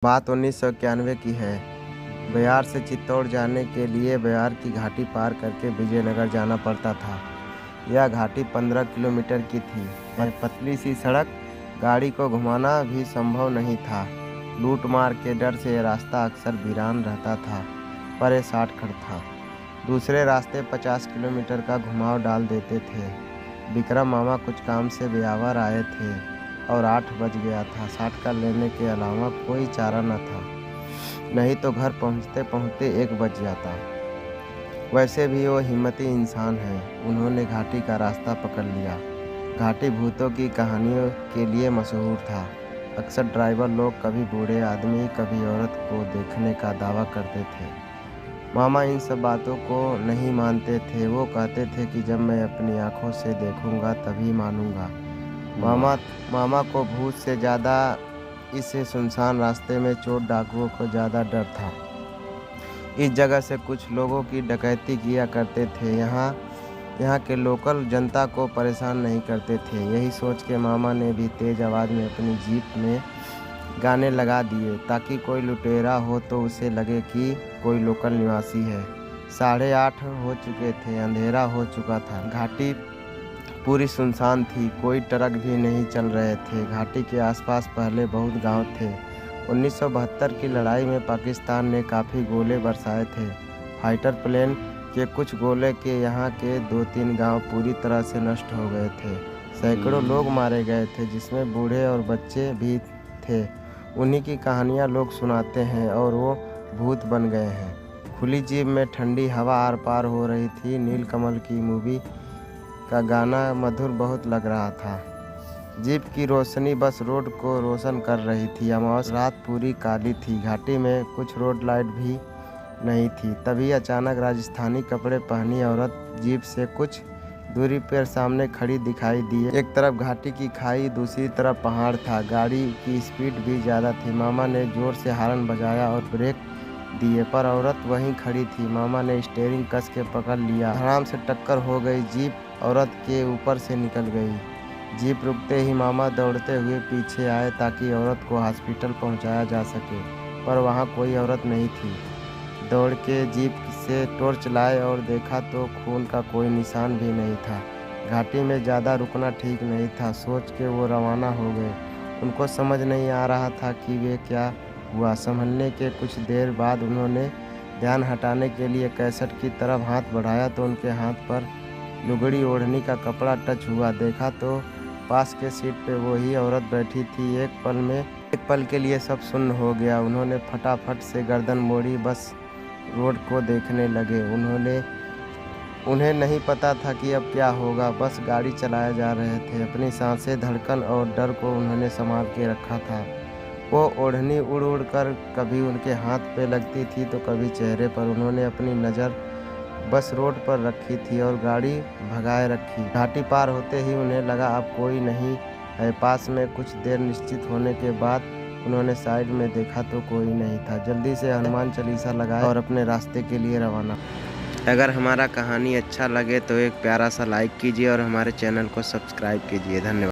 बात 1991 की है। बयार से चित्तौड़ जाने के लिए बयार की घाटी पार करके विजयनगर जाना पड़ता था। यह घाटी 15 किलोमीटर की थी। पतली सी सड़क, गाड़ी को घुमाना भी संभव नहीं था। लूट मार के डर से यह रास्ता अक्सर वीरान रहता था, पर यह शॉर्टकट था। दूसरे रास्ते 50 किलोमीटर का घुमाव डाल देते थे। विक्रम मामा कुछ काम से ब्यावर आए थे और 8 बज गया था। शॉर्टकट लेने के अलावा कोई चारा न था, नहीं तो घर पहुंचते पहुंचते 1 बज जाता। वैसे भी वो हिम्मती इंसान है। उन्होंने घाटी का रास्ता पकड़ लिया। घाटी भूतों की कहानियों के लिए मशहूर था। अक्सर ड्राइवर लोग कभी बूढ़े आदमी कभी औरत को देखने का दावा करते थे। मामा इन सब बातों को नहीं मानते थे। वो कहते थे कि जब मैं अपनी आंखों से देखूंगा तभी मानूंगा। मामा को भूत से ज़्यादा इस सुनसान रास्ते में चोर डाकुओं को ज़्यादा डर था। इस जगह से कुछ लोगों की डकैती किया करते थे। यहाँ के लोकल जनता को परेशान नहीं करते थे। यही सोच के मामा ने भी तेज़ आवाज़ में अपनी जीप में गाने लगा दिए, ताकि कोई लुटेरा हो तो उसे लगे कि कोई लोकल निवासी है। 8:30 हो चुके थे, अंधेरा हो चुका था। घाटी पूरी सुनसान थी, कोई ट्रक भी नहीं चल रहे थे। घाटी के आसपास पहले बहुत गांव थे। 1972 की लड़ाई में पाकिस्तान ने काफ़ी गोले बरसाए थे। फाइटर प्लेन के कुछ गोले के यहाँ के 2-3 गांव पूरी तरह से नष्ट हो गए थे। सैकड़ों लोग मारे गए थे, जिसमें बूढ़े और बच्चे भी थे। उन्हीं की कहानियाँ लोग सुनाते हैं और वो भूत बन गए हैं। खुली जीप में ठंडी हवा आर पार हो रही थी। नीलकमल की मूवी का गाना मधुर बहुत लग रहा था। जीप की रोशनी बस रोड को रोशन कर रही थी। अमावस्या रात पूरी काली थी। घाटी में कुछ रोड लाइट भी नहीं थी। तभी अचानक राजस्थानी कपड़े पहनी औरत जीप से कुछ दूरी पर सामने खड़ी दिखाई दी। एक तरफ घाटी की खाई, दूसरी तरफ पहाड़ था। गाड़ी की स्पीड भी ज़्यादा थी। मामा ने जोर से हॉर्न बजाया और ब्रेक दिए, पर औरत वहीं खड़ी थी। मामा ने स्टीयरिंग कस के पकड़ लिया। आराम से टक्कर हो गई। जीप औरत के ऊपर से निकल गई। जीप रुकते ही मामा दौड़ते हुए पीछे आए ताकि औरत को हॉस्पिटल पहुंचाया जा सके, पर वहां कोई औरत नहीं थी। दौड़ के जीप से टॉर्च लाए और देखा तो खून का कोई निशान भी नहीं था। घाटी में ज़्यादा रुकना ठीक नहीं था, सोच के वो रवाना हो गए। उनको समझ नहीं आ रहा था कि वे क्या हुआ। संभलने के कुछ देर बाद उन्होंने ध्यान हटाने के लिए कैसेट की तरफ हाथ बढ़ाया तो उनके हाथ पर लुगड़ी ओढ़नी का कपड़ा टच हुआ। देखा तो पास के सीट पे वही औरत बैठी थी। एक पल के लिए सब सुन्न हो गया। उन्होंने फटाफट से गर्दन मोड़ी, बस रोड को देखने लगे। उन्हें नहीं पता था कि अब क्या होगा। बस गाड़ी चलाए जा रहे थे। अपनी सांसें, धड़कन और डर को उन्होंने संभाल के रखा था। वो ओढ़नी उड़ उड़ कर कभी उनके हाथ पे लगती थी तो कभी चेहरे पर। उन्होंने अपनी नज़र बस रोड पर रखी थी और गाड़ी भगाए रखी। घाटी पार होते ही उन्हें लगा अब कोई नहीं है पास में। कुछ देर निश्चित होने के बाद उन्होंने साइड में देखा तो कोई नहीं था। जल्दी से हनुमान चालीसा लगाए और अपने रास्ते के लिए रवाना। अगर हमारा कहानी अच्छा लगे तो एक प्यारा सा लाइक कीजिए और हमारे चैनल को सब्सक्राइब कीजिए। धन्यवाद।